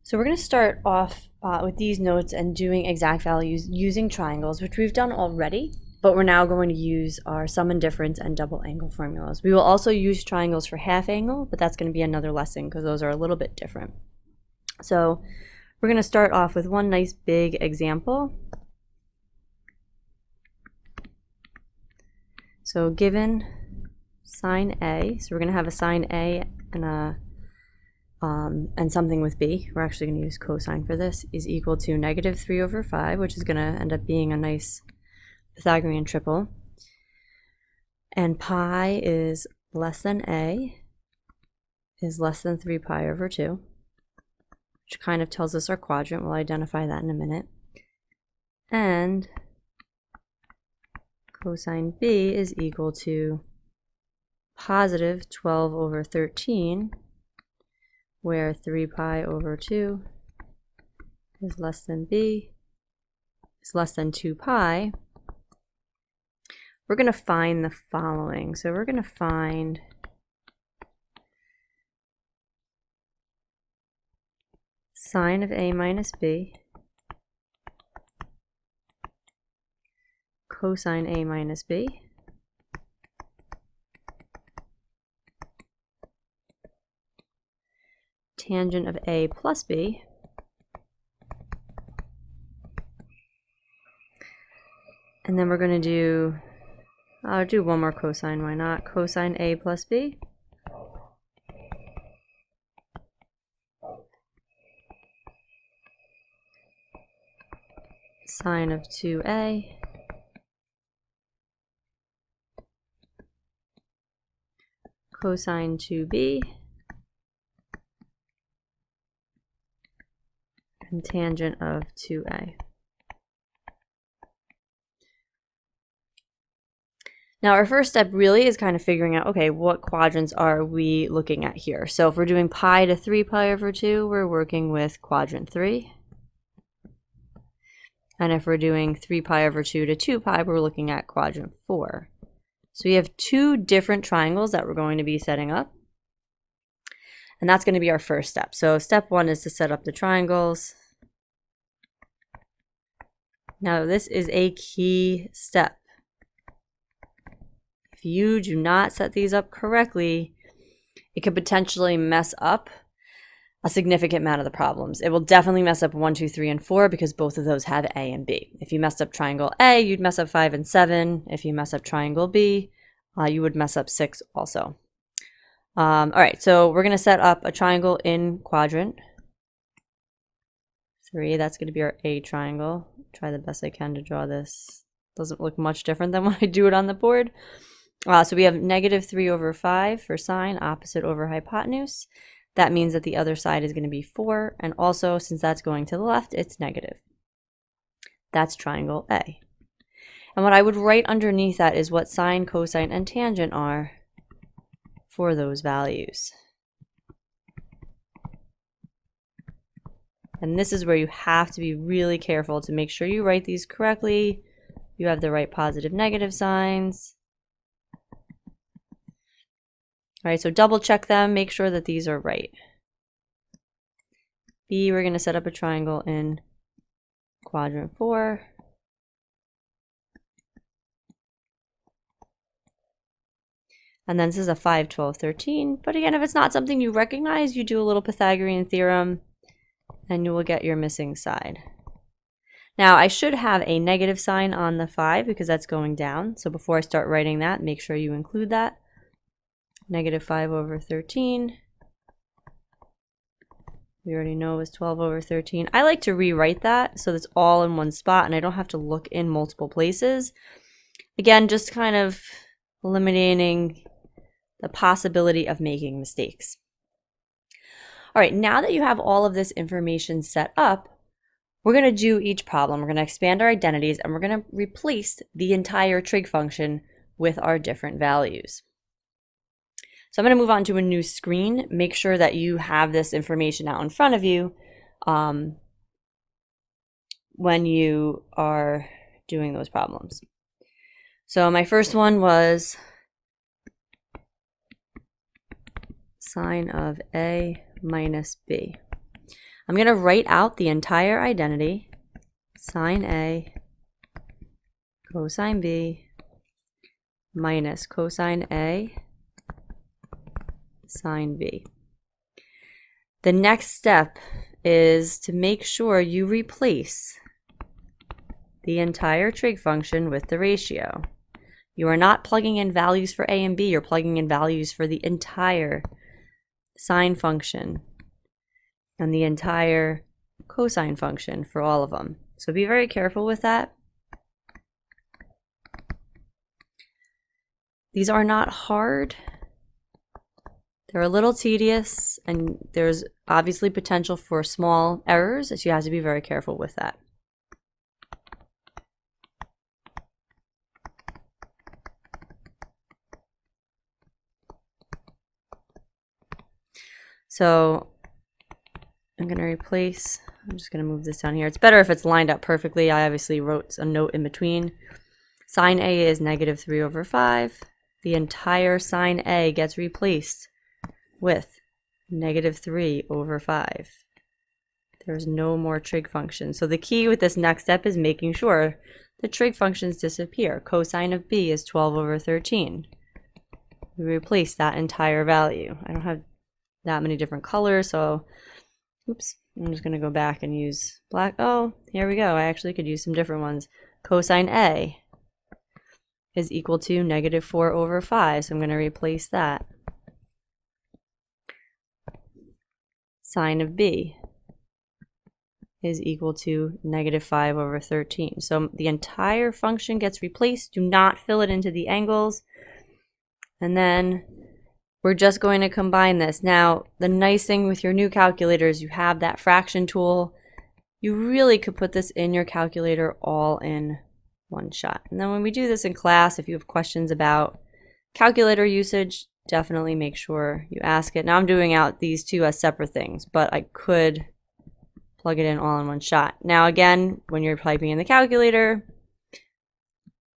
So we're going to start off with these notes and doing exact values using triangles, which we've done already, but we're now going to use our sum and difference and double angle formulas. We will also use triangles for half angle, but that's going to be another lesson because those are a little bit different. So we're going to start off with one nice big example. So given sine A, so we're going to have a sine A and something with b, we're actually going to use cosine for this, is equal to -3/5, which is going to end up being a nice Pythagorean triple. And pi is less than a is less than 3π/2, which kind of tells us our quadrant. We'll identify that in a minute. And cosine b is equal to +12/13, where 3π/2 is less than b is less than 2π. We're going to find the following. So we're going to find sine of a minus b, cosine a minus b, tangent of a plus b, and then we're going to do, I'll do one more cosine, why not? Cosine a plus b, sine of 2a, cosine 2b, and tangent of 2a. Now our first step really is kind of figuring out, okay, what quadrants are we looking at here? So if we're doing pi to 3π/2, we're working with quadrant 3. And if we're doing 3π/2 to 2π, we're looking at quadrant 4. So we have two different triangles that we're going to be setting up. And that's going to be our first step. So step one is to set up the triangles. Now this is a key step. If you do not set these up correctly, it could potentially mess up a significant amount of the problems. It will definitely mess up 1, 2, 3, and 4 because both of those have A and B. If you messed up triangle A, you'd mess up 5 and 7. If you mess up triangle B, you would mess up 6 also. All right, so we're going to set up a triangle in quadrant 3. That's going to be our A triangle. Try the best I can to draw this. Doesn't look much different than when I do it on the board. So we have -3/5 for sine, opposite over hypotenuse. That means that the other side is going to be 4, and also since that's going to the left, it's negative. That's triangle A. And what I would write underneath that is what sine, cosine, and tangent are for those values. And this is where you have to be really careful to make sure you write these correctly. You have the right positive, negative signs. All right, so double check them, make sure that these are right. B, we're going to set up a triangle in quadrant 4. And then this is a 5, 12, 13. But again, if it's not something you recognize, you do a little Pythagorean theorem and you will get your missing side. Now, I should have a negative sign on the 5 because that's going down. So before I start writing that, make sure you include that. -5/13. We already know it was 12/13. I like to rewrite that so that's all in one spot and I don't have to look in multiple places. Again, just kind of eliminating the possibility of making mistakes. All right, now that you have all of this information set up, we're going to do each problem. We're going to expand our identities and we're going to replace the entire trig function with our different values. So I'm going to move on to a new screen. Make sure that you have this information out in front of you when you are doing those problems. So my first one was sine of A minus B. I'm going to write out the entire identity, sine A cosine B minus cosine A sine B. The next step is to make sure you replace the entire trig function with the ratio. You are not plugging in values for A and B, you're plugging in values for the entire sine function and the entire cosine function for all of them. So be very careful with that. These are not hard. They're a little tedious, and there's obviously potential for small errors, so you have to be very careful with that. So I'm going to replace, I'm just going to move this down here. It's better if it's lined up perfectly. I obviously wrote a note in between. Sine A is negative 3 over 5. The entire sine A gets replaced with negative 3 over 5. There's no more trig function. So the key with this next step is making sure the trig functions disappear. Cosine of B is 12 over 13. We replace that entire value. I don't have that many different colors, so oops, I'm just going to go back and use black. Oh, here we go. I actually could use some different ones. Cosine A is equal to negative 4 over 5, so I'm going to replace that. Sine of B is equal to negative 5 over 13. So the entire function gets replaced. Do not fill it into the angles. And then we're just going to combine this. Now, the nice thing with your new calculator is you have that fraction tool. You really could put this in your calculator all in one shot. And then when we do this in class, if you have questions about calculator usage, definitely make sure you ask it. Now I'm doing out these two as separate things, but I could plug it in all in one shot. Now again, when you're typing in the calculator,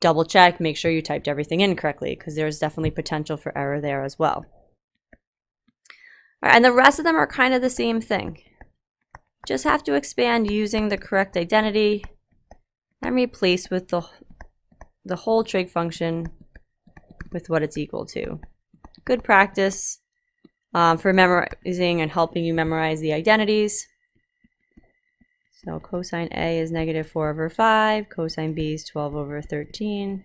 double check, make sure you typed everything in correctly, because there's definitely potential for error there as well. All right, and the rest of them are kind of the same thing. Just have to expand using the correct identity and replace with the whole trig function with what it's equal to. Good practice for memorizing and helping you memorize the identities. So cosine A is negative 4 over 5, cosine B is 12 over 13,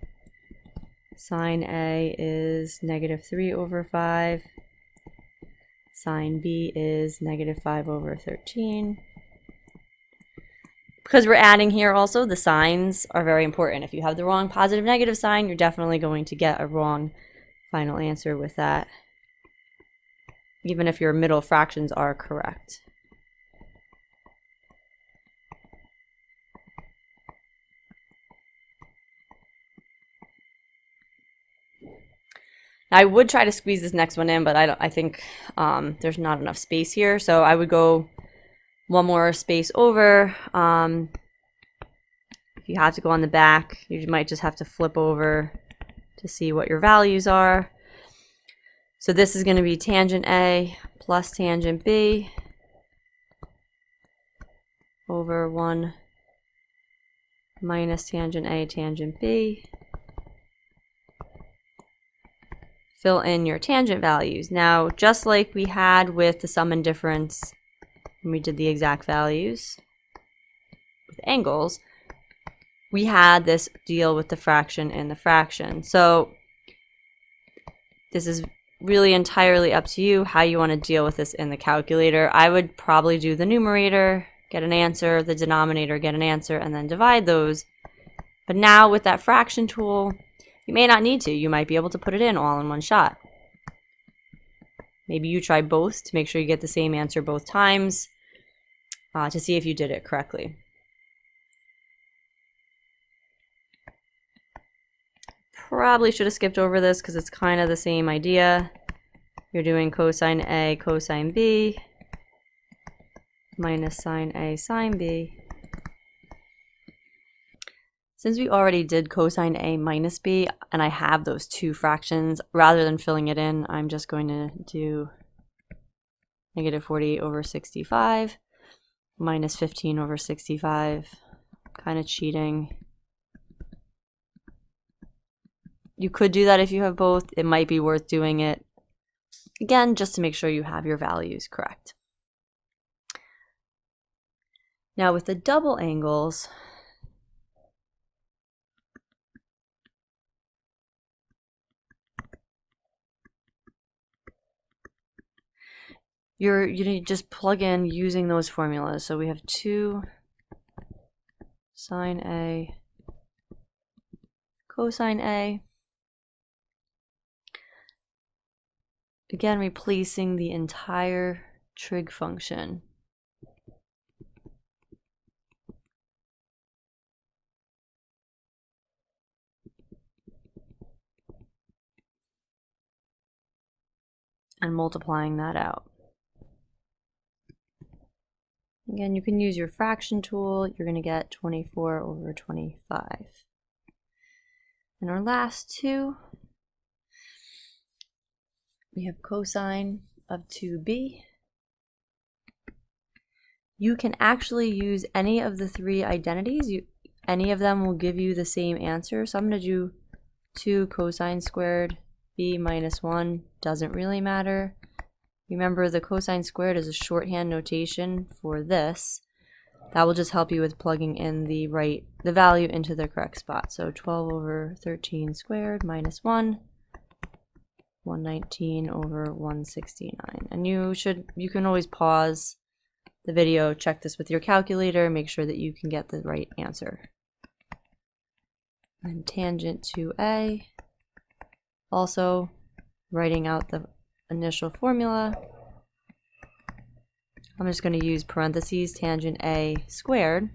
sine A is negative 3 over 5, sine B is negative 5 over 13. Because we're adding here also, the signs are very important. If you have the wrong positive negative sign, you're definitely going to get a wrong final answer with that, even if your middle fractions are correct. I would try to squeeze this next one in, but I think there's not enough space here, so I would go one more space over. If you have to go on the back, you might just have to flip over to see what your values are. So this is going to be tangent A plus tangent B over 1 minus tangent A tangent B. Fill in your tangent values. Now, just like we had with the sum and difference when we did the exact values with angles, we had this deal with the fraction and the fraction. So this is really entirely up to you how you want to deal with this in the calculator. I would probably do the numerator, get an answer, the denominator, get an answer, and then divide those. But now with that fraction tool, you may not need to. You might be able to put it in all in one shot. Maybe you try both to make sure you get the same answer both times to see if you did it correctly. Probably should have skipped over this because it's kind of the same idea. You're doing cosine A cosine B minus sine A sine B. Since we already did cosine A minus B, and I have those two fractions, rather than filling it in, I'm just going to do negative 48 over 65. minus 15 over 65. Kind of cheating. You could do that if you have both. It might be worth doing it. Again, just to make sure you have your values correct. Now with the double angles, you need to just plug in using those formulas. So we have 2 sine A cosine A. Again, replacing the entire trig function. And multiplying that out. Again, you can use your fraction tool. You're going to get 24 over 25. And our last two, we have cosine of 2b. You can actually use any of the 3 identities. Any of them will give you the same answer. So I'm going to do 2 cosine squared b minus 1. Doesn't really matter. Remember, the cosine squared is a shorthand notation for this. That will just help you with plugging in the value into the correct spot. So 12 over 13 squared minus 1, 119 over 169. And you can always pause the video, check this with your calculator, make sure that you can get the right answer. And tangent to A, also writing out the initial formula. I'm just going to use parentheses tangent A squared,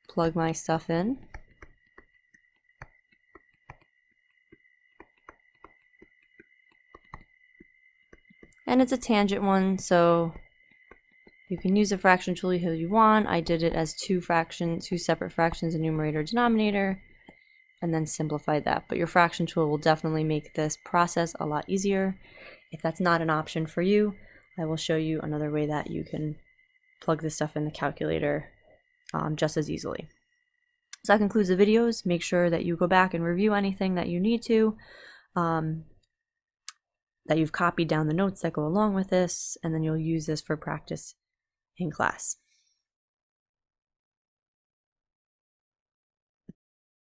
plug my stuff in, and it's a tangent one, so you can use a fraction tool if you want. I did it as two separate fractions in numerator denominator, and then simplified that. But your fraction tool will definitely make this process a lot easier. If that's not an option for you, I will show you another way that you can plug this stuff in the calculator just as easily. So that concludes the videos. Make sure that you go back and review anything that you need to, that you've copied down the notes that go along with this, and then you'll use this for practice in class.